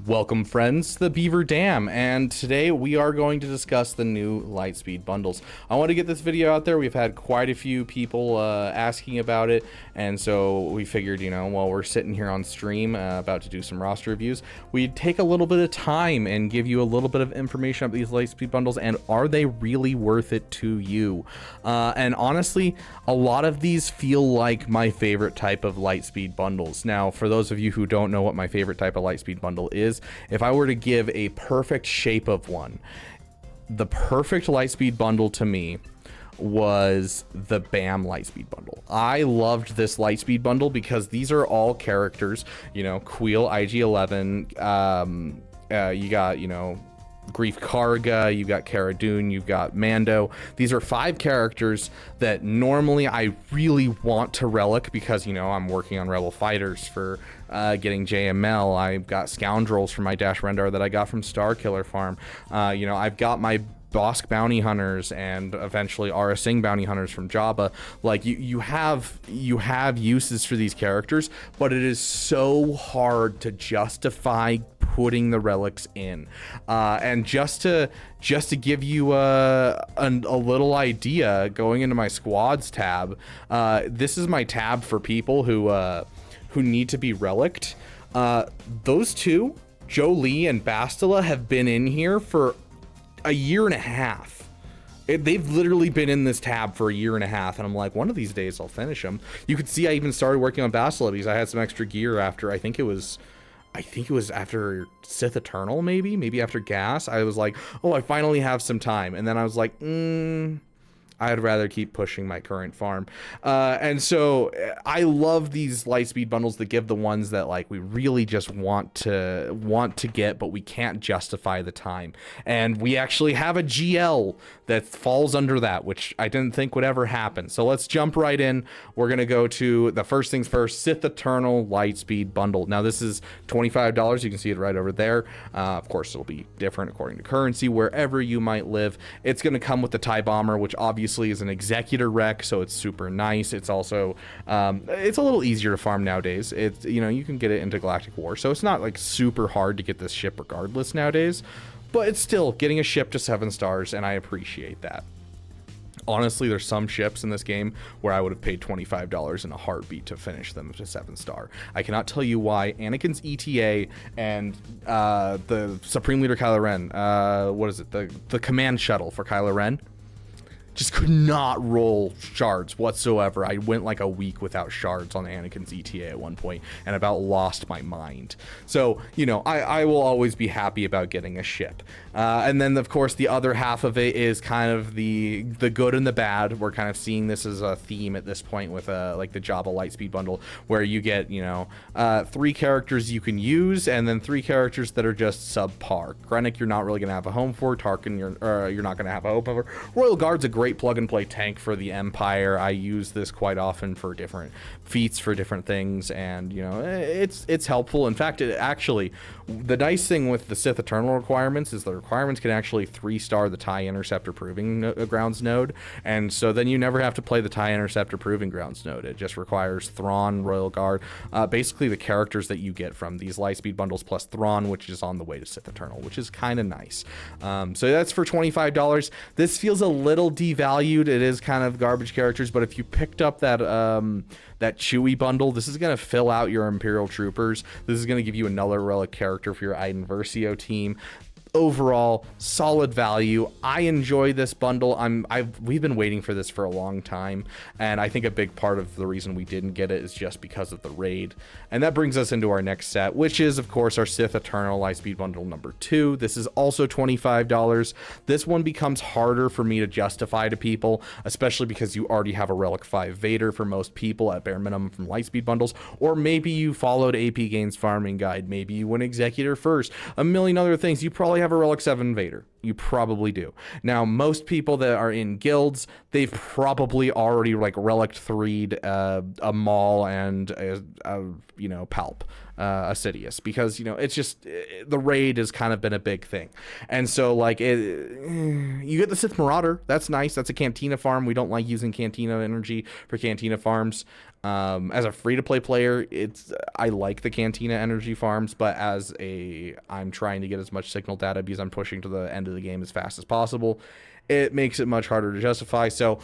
Welcome friends to the Beaver Dam, and today we are going to discuss the new Lightspeed bundles. I want to get this video out there. We've had quite a few people asking about it, and so we figured, you know, while we're sitting here on stream about to do some roster reviews, we'd take a little bit of time and give you a little bit of information about these Lightspeed bundles and are they really worth it to you. And honestly, a lot of these feel like my favorite type of Lightspeed bundles. Now, for those of you who don't know what my favorite type of Lightspeed bundle is, if I were to give a perfect shape of one, the perfect Lightspeed bundle to me was the BAM Lightspeed bundle. I loved this Lightspeed bundle because these are all characters, you know, Queel, IG-11, you got, you know, Grief Karga, you've got Cara Dune, you've got Mando. These are 5 characters that normally I really want to relic because, you know, I'm working on Rebel Fighters for getting JML. I've got Scoundrels for my Dash Rendar that I got from Starkiller Farm. You know, I've got my Bosk bounty hunters and eventually Aurra Sing bounty hunters from Jabba. Like you have uses for these characters, but it is so hard to justify putting the relics in. And just to give you a little idea, going into my squads tab, this is my tab for people who need to be relicked. Those two, Jolie and Bastila, have been in here for a year and a half. They've literally been in this tab for a year and a half, and I'm like, one of these days I'll finish them. You could see I even started working on Bastila because I had some extra gear after, I think it was after Sith Eternal, maybe after Gas. I was like, oh, I finally have some time. And then I was like, I'd rather keep pushing my current farm. And so I love these Lightspeed bundles that give the ones that like we really just want to get, but we can't justify the time. And we actually have a GL that falls under that, which I didn't think would ever happen. So let's jump right in. We're going to go to the first things first, Sith Eternal Lightspeed bundle. Now this is $25. You can see it right over there. Of course, it'll be different according to currency, wherever you might live. It's going to come with the TIE Bomber, which obviously is an Executor wreck, so it's super nice. It's also it's a little easier to farm nowadays. It's, you know, you can get it into Galactic War, so it's not like super hard to get this ship regardless nowadays, but it's still getting a ship to 7 stars, and I appreciate that. Honestly, there's some ships in this game where I would have paid $25 in a heartbeat to finish them to 7 star. I cannot tell you why Anakin's ETA and the Supreme Leader Kylo Ren, what is it, the command shuttle for Kylo Ren, just could not roll shards whatsoever. I went like a week without shards on Anakin's ETA at one point and about lost my mind. So, you know, I will always be happy about getting a ship. And then, of course, the other half of it is kind of the good and the bad. We're kind of seeing this as a theme at this point with like the Jabba Lightspeed bundle, where you get, you know, 3 characters you can use and then 3 characters that are just subpar. Krennic, you're not really going to have a home for. Tarkin, you're not going to have a home for. Royal Guard's a great plug and play tank for the Empire. I use this quite often for different feats, for different things, and you know, it's helpful. In fact, it actually, the nice thing with the Sith Eternal requirements is the requirements can actually 3-star the TIE Interceptor Proving Grounds node, and so then you never have to play the TIE Interceptor Proving Grounds node. It just requires Thrawn, Royal Guard, basically the characters that you get from these Lightspeed bundles plus Thrawn, which is on the way to Sith Eternal, which is kind of nice. So that's for $25. This feels a little devalued. It is kind of garbage characters, but if you picked up that that Chewie bundle, this is going to fill out your Imperial Troopers. This is going to give you another relic character for your Iden Versio team. Overall, solid value. I enjoy this bundle. We've been waiting for this for a long time, and I think a big part of the reason we didn't get it is just because of the raid. And that brings us into our next set, which is, of course, our Sith Eternal Lightspeed bundle number 2. This is also $25. This one becomes harder for me to justify to people, especially because you already have a Relic 5 Vader for most people at bare minimum from Lightspeed bundles, or maybe you followed AP Gains Farming Guide, maybe you went Executor first, a million other things. You probably have a Relic 7 Vader. You probably do. Now, most people that are in guilds, they've probably already like Relic 3'd a Maul and you know, Palp. Sidious, because it's just the raid has kind of been a big thing. And so like you get the Sith Marauder. That's nice. That's a Cantina farm. We don't like using Cantina energy for Cantina farms. As a free-to-play player, I like the Cantina energy farms, but I'm trying to get as much signal data because I'm pushing to the end of the game as fast as possible. It makes it much harder to justify. So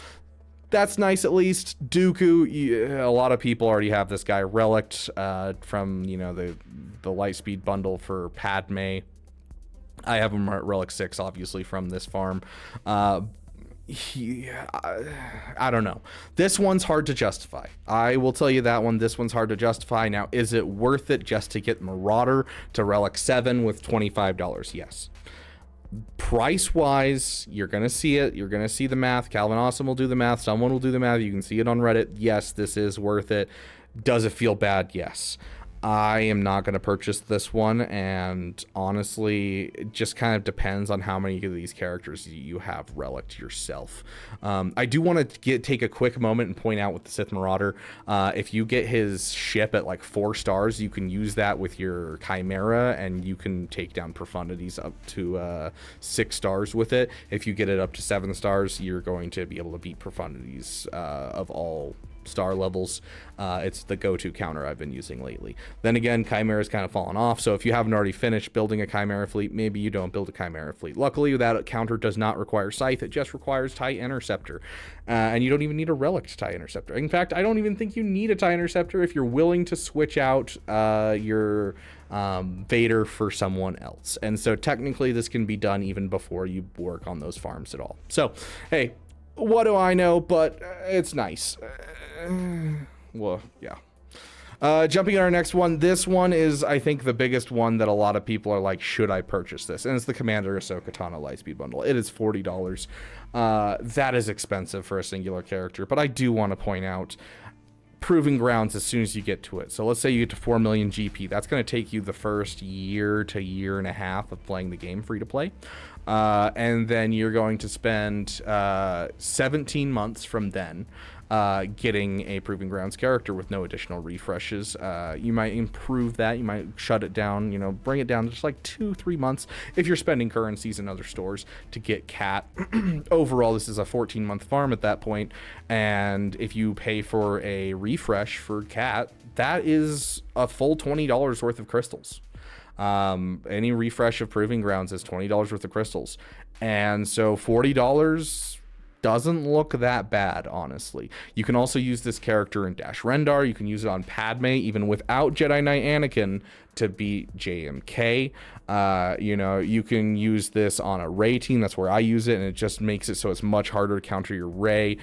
that's nice. At least Dooku, a lot of people already have this guy relicked from the Lightspeed bundle for Padme. I have him at Relic 6, obviously, from this farm. I don't know. This one's hard to justify. I will tell you that one. This one's hard to justify. Now, is it worth it just to get Marauder to Relic 7 with $25? Yes. Price-wise, you're going to see it. You're going to see the math. Calvin Awesome will do the math. Someone will do the math. You can see it on Reddit. Yes, this is worth it. Does it feel bad? Yes. I am not going to purchase this one, and honestly, it just kind of depends on how many of these characters you have relicked yourself. I do want to take a quick moment and point out with the Sith Marauder, if you get his ship at like 4 stars, you can use that with your Chimera, and you can take down Profundities up to 6 stars with it. If you get it up to 7 stars, you're going to be able to beat Profundities of all star levels. It's the go-to counter I've been using lately. Then again, Chimera's kind of fallen off, so if you haven't already finished building a Chimera fleet, maybe you don't build a Chimera fleet. Luckily, that counter does not require Scythe. It just requires TIE Interceptor, and you don't even need a relic TIE Interceptor. In fact, I don't even think you need a TIE Interceptor if you're willing to switch out your Vader for someone else. And so technically this can be done even before you work on those farms at all. So hey, what do I know? But it's nice. Well, yeah. Jumping on our next one. This one is, I think, the biggest one that a lot of people are like, should I purchase this? And it's the Commander Ahsoka Tano Lightspeed bundle. It is $40. That is expensive for a singular character, but I do want to point out Proving Grounds as soon as you get to it. So let's say you get to 4 million GP. That's going to take you the first year to year and a half of playing the game free to play. And then you're going to spend 17 months from then getting a Proving Grounds character with no additional refreshes. You might improve that. You might shut it down, bring it down to just like 2-3 months if you're spending currencies in other stores to get Cat. Overall, this is a 14-month farm at that point, and if you pay for a refresh for Cat, that is a full $20 worth of crystals. Any refresh of Proving Grounds is $20 worth of crystals, and so $40 doesn't look that bad, honestly. You can also use this character in Dash Rendar. You can use it on Padme, even without Jedi Knight Anakin, to beat JMK. You can use this on a Rey team. That's where I use it, and it just makes it so it's much harder to counter your Rey.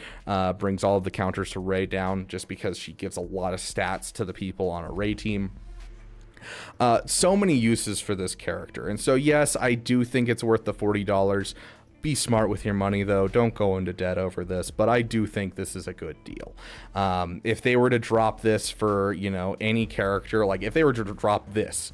Brings all of the counters to Rey down just because she gives a lot of stats to the people on a Rey team. So many uses for this character, and so yes, I do think it's worth the $40. Be smart with your money, though. Don't go into debt over this, but I do think this is a good deal. If they were to drop this for, any character, like if they were to drop this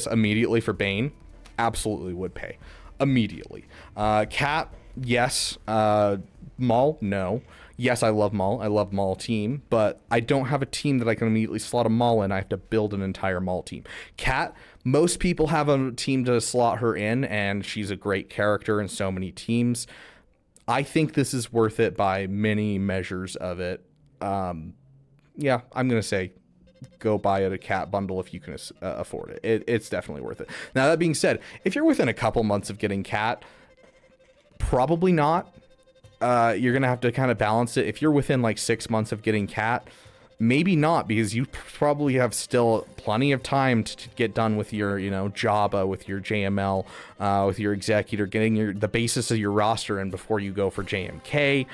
immediately for Bane, absolutely would pay immediately. Cat, yes. Maul, no. Yes, I love Maul. I love Maul team, but I don't have a team that I can immediately slot a Maul in. I have to build an entire Maul team. Cat, most people have a team to slot her in, and she's a great character in so many teams. I think this is worth it by many measures of it. Yeah, I'm going to say go buy a Cat bundle if you can afford it. It's definitely worth it. Now, that being said, if you're within a couple months of getting Cat, probably not. You're going to have to kind of balance it. If you're within like 6 months of getting Cat, maybe not, because you probably have still plenty of time to get done with your, Jabba, with your JML, with your Executor, getting the basis of your roster in before you go for JMK.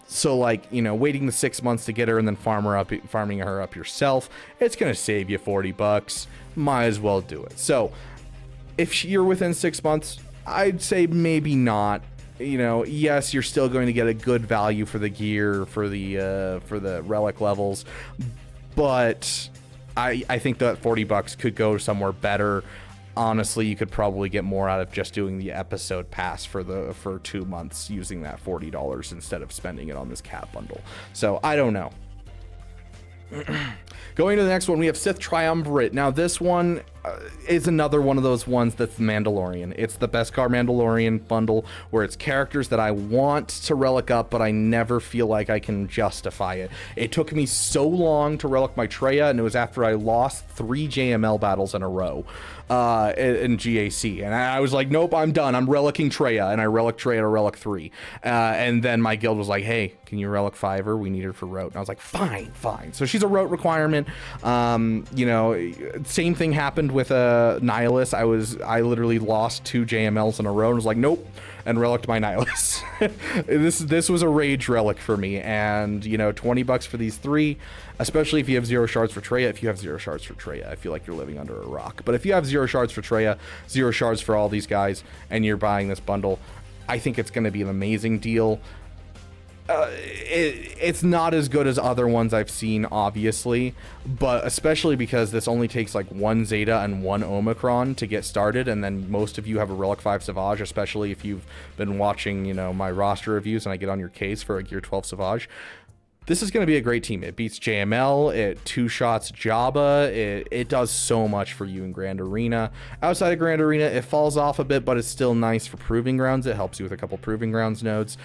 So like, waiting the 6 months to get her and then farming her up yourself, it's going to save you $40. Might as well do it. So if you're within 6 months, I'd say maybe not. Yes, you're still going to get a good value for the gear, for the relic levels, but I think that $40 could go somewhere better. Honestly, you could probably get more out of just doing the episode pass for 2 months using that $40 instead of spending it on this Cat bundle. So I don't know. Going to the next one, we have Sith Triumvirate. Now, this one is another one of those ones that's Mandalorian. It's the Beskar Mandalorian bundle, where it's characters that I want to relic up, but I never feel like I can justify it. It took me so long to relic my Traya, and it was after I lost 3 JML battles in a row in GAC. And I was like, nope, I'm done. I'm relicking Traya, and I relic Traya to relic 3. And then my guild was like, hey, can you relic 5 her? We need her for rote. And I was like, fine. So she's a rote requirement. You know, same thing happened with Nihilus. I literally lost 2 JMLs in a row and was like, nope, and reliced my Nihilus. This was a rage relic for me. And you know, $20 for these 3, especially if you have 0 shards for Traya. If you have 0 shards for Traya, I feel like you're living under a rock. But if you have 0 shards for Traya, 0 shards for all these guys, and you're buying this bundle, I think it's going to be an amazing deal. It's not as good as other ones I've seen, obviously, but especially because this only takes like 1 Zeta and 1 Omicron to get started, and then most of you have a Relic 5 Savage, especially if you've been watching, you know, my roster reviews and I get on your case for a Gear 12 Savage. This is going to be a great team. It beats JML, it 2-shots Jabba, it does so much for you in Grand Arena. Outside of Grand Arena, it falls off a bit, but it's still nice for Proving Grounds. It helps you with a couple Proving Grounds nodes.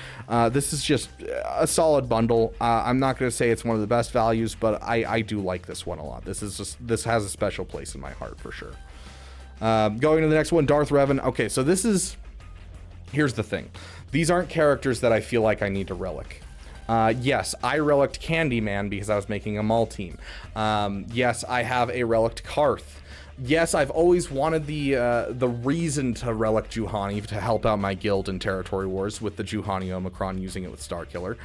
This is just a solid bundle. I'm not going to say it's one of the best values, but I do like this one a lot. This has a special place in my heart for sure. Going to the next one, Darth Revan. Okay, so here's the thing. These aren't characters that I feel like I need to relic. Yes, I relicked Candyman because I was making a Maul team. Yes, I have a relicked Karth. Yes, I've always wanted the reason to relic Juhani to help out my guild in Territory Wars with the Juhani Omicron, using it with Starkiller.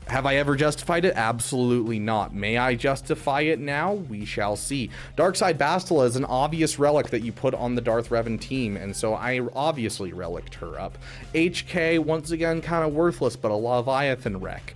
Have I ever justified it? Absolutely not. May I justify it now? We shall see. Darkside Bastila is an obvious relic that you put on the Darth Revan team, and so I obviously relicked her up. HK, once again, kind of worthless, but a Leviathan wreck.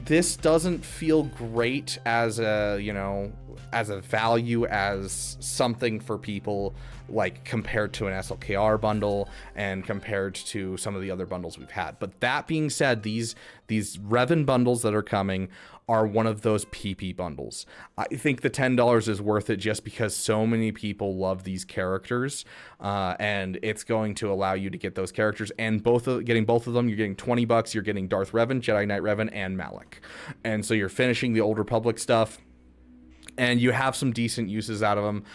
This doesn't feel great as a, you know, as a value, as something for people, like compared to an SLKR bundle and compared to some of the other bundles we've had. But that being said, these Revan bundles that are coming are one of those PP bundles. I think the $10 is worth it just because so many people love these characters, and it's going to allow you to get those characters, and getting both of them, you're getting $20, you're getting Darth Revan, Jedi Knight Revan, and Malak. And so you're finishing the Old Republic stuff, and you have some decent uses out of them.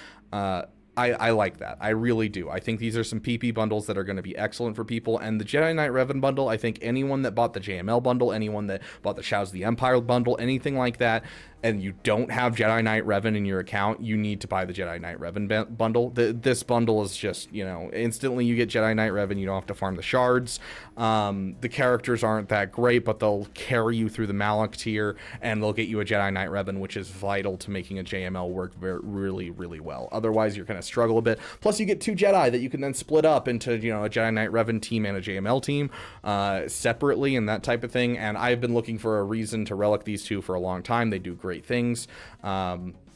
I like that. I really do. I think these are some PP bundles that are going to be excellent for people. And the Jedi Knight Revan bundle, I think anyone that bought the JML bundle, anyone that bought the Shadows of the Empire bundle, anything like that, and you don't have Jedi Knight Revan in your account, you need to buy the Jedi Knight Revan bundle. This bundle is just, you know, instantly you get Jedi Knight Revan. You don't have to farm the shards. The characters aren't that great, but they'll carry you through the Malak tier, and they'll get you a Jedi Knight Revan, which is vital to making a JML work really, really well. Otherwise, you're going to struggle a bit. Plus, you get 2 Jedi that you can then split up into, you know, a Jedi Knight Revan team and a JML team separately, and that type of thing. And I've been looking for a reason to relic these 2 for a long time. They do great things.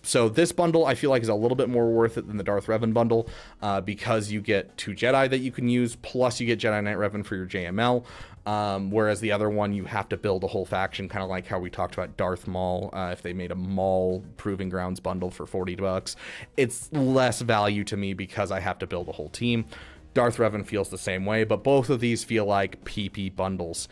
So this bundle I feel like is a little bit more worth it than the Darth Revan bundle, because you get 2 Jedi that you can use, plus you get Jedi Knight Revan for your JML, whereas the other one you have to build a whole faction, kind of like how we talked about Darth Maul. If they made a Maul Proving Grounds bundle for $40, it's less value to me because I have to build a whole team. Darth Revan feels the same way, but both of these feel like PP bundles.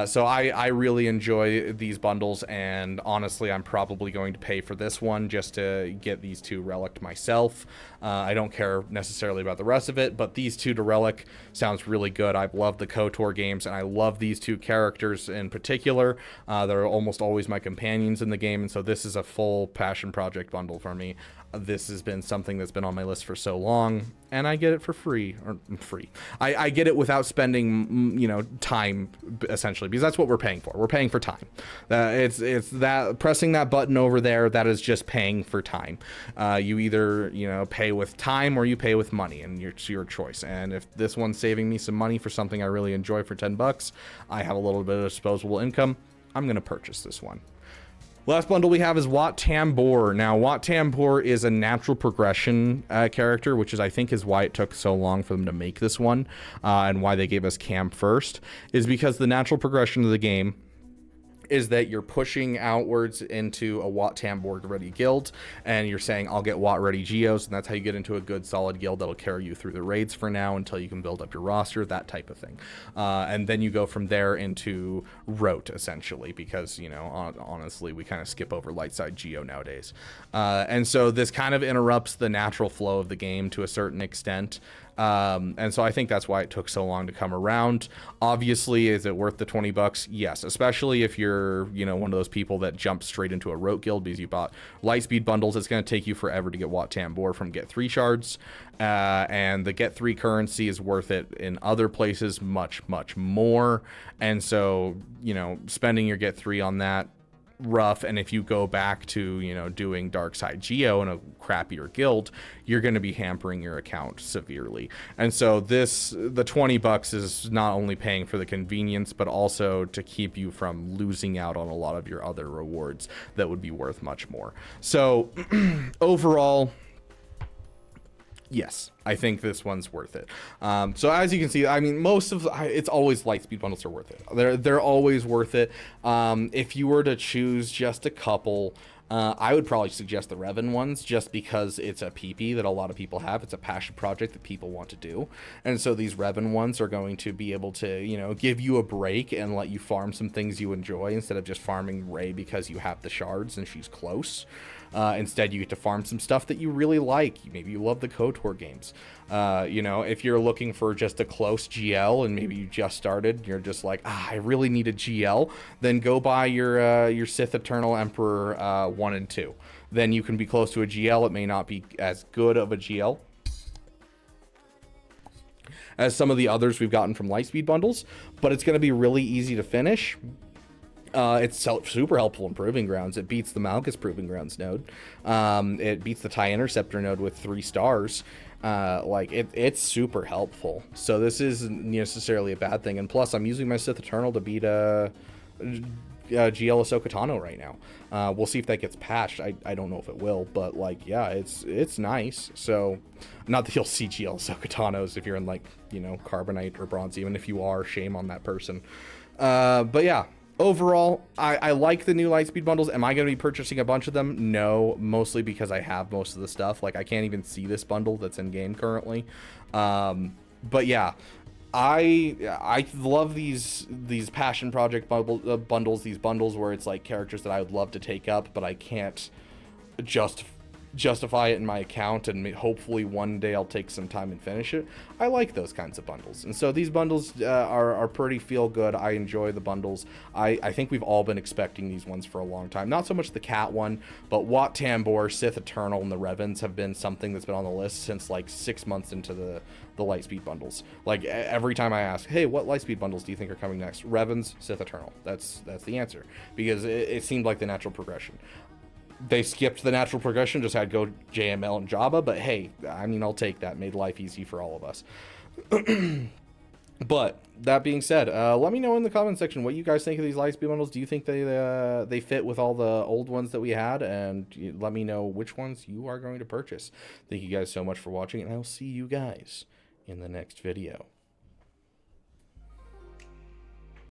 So I really enjoy these bundles, and honestly, I'm probably going to pay for this one just to get these 2 relicked myself. I don't care necessarily about the rest of it, but these 2 to relic sounds really good. I've loved the KOTOR games, and I love these 2 characters in particular. They're almost always my companions in the game, and so this is a full passion project bundle for me. This has been something that's been on my list for so long, and I get it for free. I get it without spending, you know, time, essentially, because that's what we're paying for. We're paying for time. It's that pressing that button over there, that is just paying for time. You either, you know, pay with time or you pay with money, and it's your choice. And if this one's saving me some money for something I really enjoy for $10, I have a little bit of disposable income, I'm going to purchase this one. Last bundle we have is Wat Tambor. Now, Wat Tambor is a natural progression character, which is, I think, is why it took so long for them to make this one, and why they gave us Cam first, is because the natural progression of the game is that you're pushing outwards into a Wat Tambor ready guild, and you're saying, I'll get Wat ready Geos, and that's how you get into a good solid guild that'll carry you through the raids for now until you can build up your roster, that type of thing. And then you go from there into Rote, essentially, because, you know, honestly, we kind of skip over light side Geo nowadays. And so this kind of interrupts the natural flow of the game to a certain extent. And so I think that's why it took so long to come around. Obviously, is it worth the $20? Yes, especially if you're, you know, one of those people that jumped straight into a Rote guild because you bought Lightspeed bundles. It's going to take you forever to get Wat Tambor from Get 3 shards, and the Get 3 currency is worth it in other places much more. And so, you know, spending your Get 3 on that, rough. And if you go back to, you know, doing dark side Geo in a crappier guild, you're going to be hampering your account severely. And so the $20 is not only paying for the convenience, but also to keep you from losing out on a lot of your other rewards that would be worth much more. So overall, yes, I think this one's worth it. So as you can see, I mean, it's always Lightspeed bundles are worth it. They're always worth it. If you were to choose just a couple, I would probably suggest the Revan ones, just because it's a PP that a lot of people have. It's a passion project that people want to do. And so these Revan ones are going to be able to, you know, give you a break and let you farm some things you enjoy instead of just farming Rey because you have the shards and she's close. Instead, you get to farm some stuff that you really like. Maybe you love the KOTOR games. You know, if you're looking for just a close GL and maybe you just started, you're just like, I really need a GL, then go buy your Sith Eternal Emperor 1 and 2. Then you can be close to a GL. It may not be as good of a GL as some of the others we've gotten from Lightspeed bundles, but it's going to be really easy to finish. It's super helpful in Proving Grounds. It beats the Malgus Proving Grounds node. It beats the TIE Interceptor node with 3 stars. It's super helpful. So this isn't necessarily a bad thing. And plus, I'm using my Sith Eternal to beat GL Ahsoka Tano right now. We'll see if that gets patched. I don't know if it will, but like, yeah, it's nice. So not that you'll see GL Ahsoka Tanos if you're in, like, you know, Carbonite or Bronze. Even if you are, shame on that person. But yeah. Overall, I like the new Lightspeed bundles. Am I going to be purchasing a bunch of them? No, mostly because I have most of the stuff. Like, I can't even see this bundle that's in game currently. But yeah, I love these passion project bundles, these bundles where it's like characters that I would love to take up, but I can't justify it in my account, and hopefully one day I'll take some time and finish it. I like those kinds of bundles, and so these bundles are pretty feel good. I enjoy the bundles. I think we've all been expecting these ones for a long time. Not so much the cat one, but Wat Tambor, Sith Eternal, and the Revans have been something that's been on the list since like 6 months into the Lightspeed bundles. Like, every time I ask, hey, what Lightspeed bundles do you think are coming next? Revans, Sith Eternal. That's the answer, because it seemed like the natural progression. They skipped the natural progression, just had go JML and Jabba, but hey, I mean, I'll take that. Made life easy for all of us. But that being said, let me know in the comment section what you guys think of these Lightspeed bundles. Do you think they fit with all the old ones that we had? And let me know which ones you are going to purchase. Thank you guys so much for watching, and I'll see you guys in the next video.